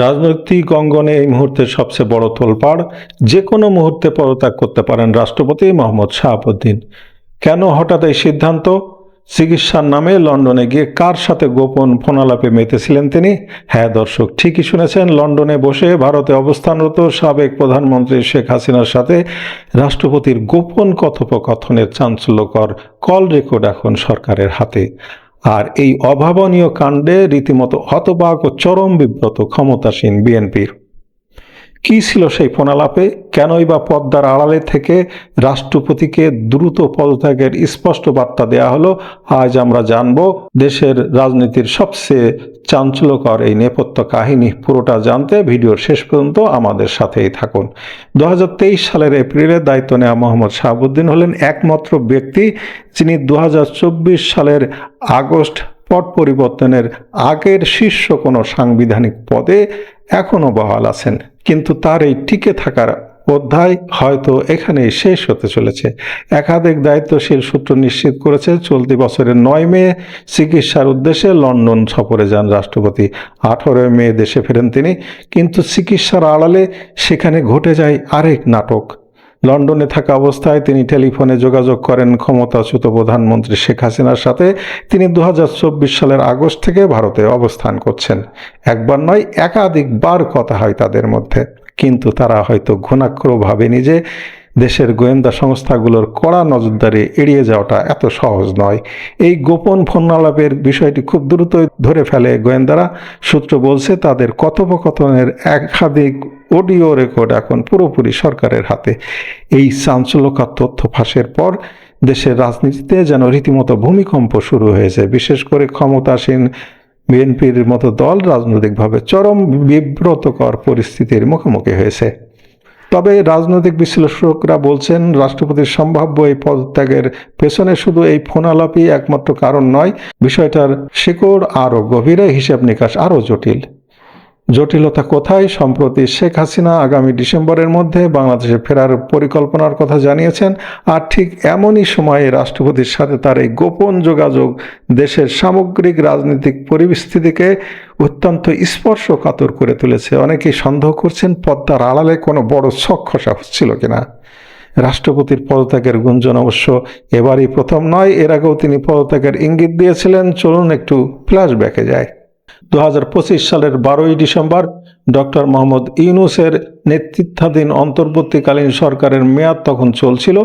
রাজনৈতিক অঙ্গনে এই মুহূর্তে সবচেয়ে বড় তোলপাড়, যে কোনো মুহূর্তে পদত্যাগ করতে পারেন রাষ্ট্রপতি মোহাম্মদ শাহাবুদ্দিন। কেন হঠাৎ এই সিদ্ধান্ত? চিকিৎসার নামে লন্ডনে গিয়ে কার সাথে গোপন ফোনালাপে মেতেছিলেন তিনি? হ্যাঁ দর্শক, ঠিকই শুনেছেন, লন্ডনে বসে ভারতে অবস্থানরত সাবেক প্রধানমন্ত্রী শেখ হাসিনার সাথে রাষ্ট্রপতির গোপন কথোপকথনের চাঞ্চল্যকর কল রেকর্ড এখন সরকারের হাতে। আর এই অভাবনীয় কাণ্ডে রীতিমতো হতবাক ও চরম বিব্রত ক্ষমতাসীন বিএনপির। কি ছিল সেই ফোনালাপে? কেনই বা পদ্মার আড়ালে থেকে রাষ্ট্রপতিকে দ্রুত পদত্যাগের স্পষ্ট বার্তা দেয়া হলো? আজ আমরা জানব দেশের রাজনীতির সবচেয়ে চাঞ্চল্যকর এই নেপথ্য কাহিনী। পুরোটা জানতে ভিডিওর শেষ পর্যন্ত আমাদের সাথেই থাকুন। 2023 সালের এপ্রিলে দায়িত্ব নেওয়া মোহাম্মদ শাহাবুদ্দিন হলেন একমাত্র ব্যক্তি যিনি 2024 সালের আগস্ট পট পরিবর্তনের আগের শীর্ষ কোনো সাংবিধানিক পদে এখনও বহাল আছেন। কিন্তু তার এই টিকে থাকার অধ্যায় হয়তো এখানেই শেষ হতে চলেছে। একাধিক দায়িত্বশীল সূত্র নিশ্চিত করেছে, চলতি বছরের 9 মে চিকিৎসার উদ্দেশ্যে লন্ডন সফরে যান রাষ্ট্রপতি। 18 মে দেশে ফেরেন তিনি। কিন্তু চিকিৎসার আড়ালে সেখানে ঘটে যায় আরেক নাটক। লন্ডনে থাকা অবস্থায় তিনি টেলিফোনে যোগাযোগ করেন ক্ষমতাচ্যুত প্রধানমন্ত্রী শেখ হাসিনার সাথে। তিনি 2024 সালের আগস্ট থেকে ভারতে অবস্থান করছেন। একবার নয়, একাধিকবার কথা হয় তাদের মধ্যে। কিন্তু তারা হয়তো ঘুণাক্ষরেও ভাবেনি যে দেশের গোয়েন্দা সংস্থাগুলোর কড়া নজরদারি এড়িয়ে যাওয়াটা এত সহজ নয়। এই গোপন ফোনালাপের বিষয়টি খুব দ্রুতই ধরে ফেলে গোয়েন্দারা। সূত্র বলছে, তাদের কথোপকথনের একাধিক অডিও রেকর্ড এখন পুরোপুরি সরকারের হাতে। এই চাঞ্চল্যকর তথ্য ফাঁসের পর দেশের রাজনীতিতে যেন রীতিমতো ভূমিকম্প শুরু হয়েছে। বিশেষ করে ক্ষমতাসীন বিএনপির মতো দল রাজনৈতিকভাবে চরম বিব্রতকর পরিস্থিতির মুখোমুখি হয়েছে। তবে রাজনৈতিক বিশ্লেষকরা বলছেন, রাষ্ট্রপতির সম্ভাব্য এই পদত্যাগের পেছনে শুধু এই ফোনালাপই একমাত্র কারণ নয়। বিষয়টার শিকড় আরও গভীরে, হিসাব নিকাশ আরও জটিল। জটিলতা কোথায়? সম্প্রতি শেখ হাসিনা আগামী ডিসেম্বরের মধ্যে বাংলাদেশে ফেরার পরিকল্পনার কথা জানিয়েছেন। আর ঠিক এমনই সময়ে রাষ্ট্রপতির সাথে তার এই গোপন যোগাযোগ দেশের সামগ্রিক রাজনৈতিক পরিস্থিতিকে অত্যন্ত স্পর্শকাতর করে তুলেছে। অনেকেই সন্দেহ করছেন পদ্মার আড়ালে কোনো বড় ছক খসা হচ্ছিল কিনা। রাষ্ট্রপতির পদত্যাগের গুঞ্জন অবশ্য এবারই প্রথম নয়, এর আগেও তিনি পদত্যাগের ইঙ্গিত দিয়েছিলেন। চলুন একটু ফ্ল্যাশব্যাকে যায়। 2025 সালের 12ই ডিসেম্বর ডক্টর মোহাম্মদ ইউনূসের নেতৃত্বাধীন অন্তর্বর্তীকালীন সরকারের মেয়াদ তখন চলছিল।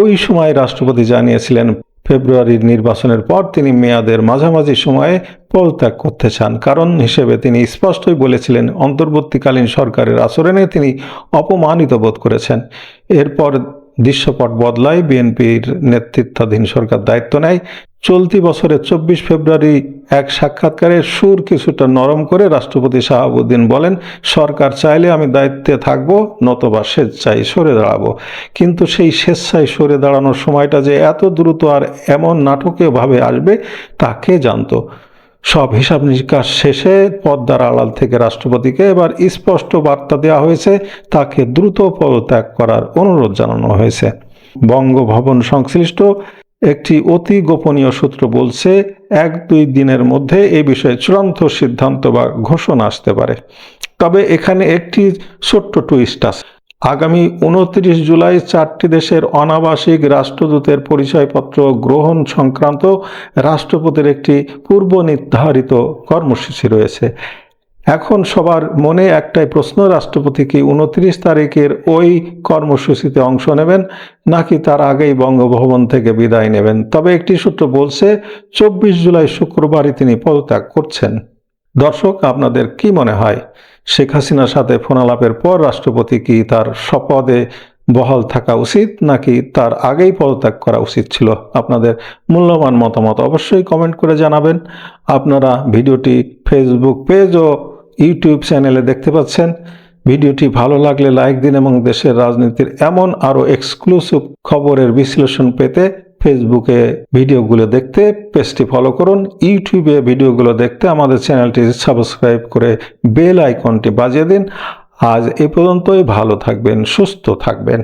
ওই সময় রাষ্ট্রপতি জানিয়েছিলেন ফেব্রুয়ারির নির্বাচনের পর তিনি মেয়াদের মাঝামাঝি সময়ে পদত্যাগ করতে চান। কারণ হিসেবে তিনি স্পষ্টই বলেছিলেন, অন্তর্বর্তীকালীন সরকারের আচরণে তিনি অপমানিত বোধ করেছেন। এরপর দৃশ্যপট বদলায়, বিএনপির নেতৃত্বাধীন সরকার দায়িত্ব নেয়। চলতি বছরের 24 ফেব্রুয়ারি এক সাক্ষাৎকারে সুর কিছুটা নরম করে রাষ্ট্রপতি শাহাবুদ্দিন বলেন, সরকার চাইলে আমি দায়িত্বে থাকব, নতবা স্বেচ্ছায় সরে দাঁড়াবো। কিন্তু সেই স্বেচ্ছায় সরে দাঁড়ানোর সময়টা যে এত দ্রুত আর এমন নাটকীয়ভাবে আসবে তা কে জানতো। সব হিসাব নিকাশ শেষে পদ্মার আড়াল থেকে রাষ্ট্রপতিকে এবার স্পষ্ট বার্তা দেওয়া হয়েছে, তাকে দ্রুত পদত্যাগ করার অনুরোধ জানানো হয়েছে। বঙ্গভবন সংশ্লিষ্ট একটি অতি গোপনীয় সূত্র বলছে, 1-2 দিনের মধ্যে এই বিষয়ে চূড়ান্ত সিদ্ধান্ত বা ঘোষণা আসতে পারে। তবে এখানে একটি ছোট্ট টুইস্ট আছে। আগামী 29 জুলাই 4টি দেশের অনাবাসিক রাষ্ট্রদূতের পরিচয়পত্র গ্রহণ সংক্রান্ত রাষ্ট্রপতির একটি পূর্ব নির্ধারিত কর্মসূচি রয়েছে। এখন সবার মনে একটাই প্রশ্ন, রাষ্ট্রপতি কি 29 তারিখের ওই কর্মসূচিতে অংশ নেবেন নাকি তার আগেই বঙ্গভবন থেকে বিদায় নেবেন? তবে একটি সূত্র বলছে 24 জুলাই শুক্রবারই তিনি পদত্যাগ করছেন। দর্শক, আপনাদের কি মনে হয়, শেখ হাসিনার সাথে ফোনালাপের পর রাষ্ট্রপতি কি তার স্বপদে বহাল থাকা উচিত নাকি তার আগেই পদত্যাগ করা উচিত ছিল? আপনাদের মূল্যবান মতামত অবশ্যই কমেন্ট করে জানাবেন। আপনারা ভিডিওটি ফেসবুক পেজ ও ইউটিউব চ্যানেলে দেখতে পাচ্ছেন। ভিডিওটি ভালো লাগলে লাইক দিন এবং দেশের রাজনীতির এমন আরও এক্সক্লুসিভ খবরের বিশ্লেষণ পেতে ফেসবুকে ভিডিওগুলো দেখতে পেজটি ফলো করুন। ইউটিউবে ভিডিওগুলো দেখতে আমাদের চ্যানেলটি সাবস্ক্রাইব করে বেল আইকনটি বাজিয়ে দিন। আজ এ পর্যন্তই। ভালো থাকবেন, সুস্থ থাকবেন।